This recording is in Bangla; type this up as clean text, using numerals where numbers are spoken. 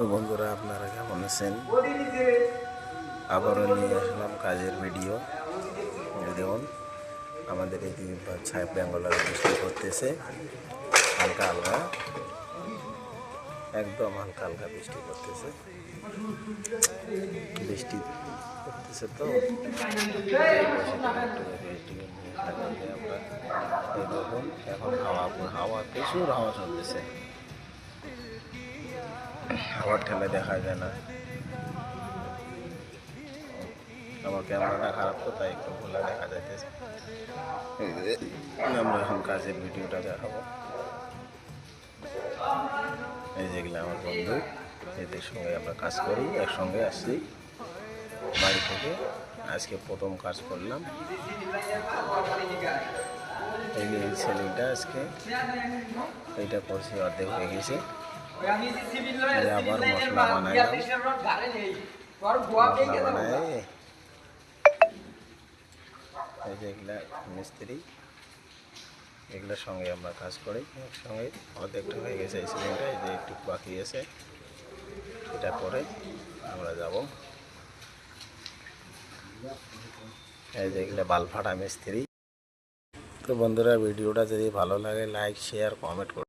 তো বন্ধুরা, আপনারা কেমন আছেন? আবারও নিয়ে আসলাম কাজের ভিডিও। দেখুন, আমাদের এদিকে ছাই বেঙ্গলার বৃষ্টি করতেছে, হালকা হালকা, একদম হালকা হালকা বৃষ্টি করতেছে। বৃষ্টি করতেছে তো আমরা এই দেখুন, এখন হাওয়া প্রচুর হাওয়া চলতেছে। হাওয়ার ঠেলে দেখা যায় না। আমার ক্যামেরাটা খারাপ তো, তাই একটু খোলা দেখা যাইতেছে। আমরা এখন কাজের ভিডিওটা দেখাবো। এই যেগুলো আমার বন্ধু, এদের সঙ্গে আমরা কাজ করি, একসঙ্গে আসছি বাড়ি থেকে। আজকে প্রথম কাজ করলাম। এই সেলিংটা আজকে এইটা করছি, অর্ধেক হয়ে গেছে। আবার মশলা বানাইলাম, মশলা বানাই এই যে এগুলা মিস্ত্রি, এগুলোর সঙ্গে আমরা কাজ করি একসঙ্গে। অর্ধেকটা হয়ে গেছে এই সিলিংটা, এই যে একটু বাকি আছে, এটা করে আমরা যাব। এই যে এগুলো বালফাটা মিস্ত্রি। তো বন্ধুরা, ভিডিওটা যদি ভালো লাগে লাইক শেয়ার কমেন্ট করুন।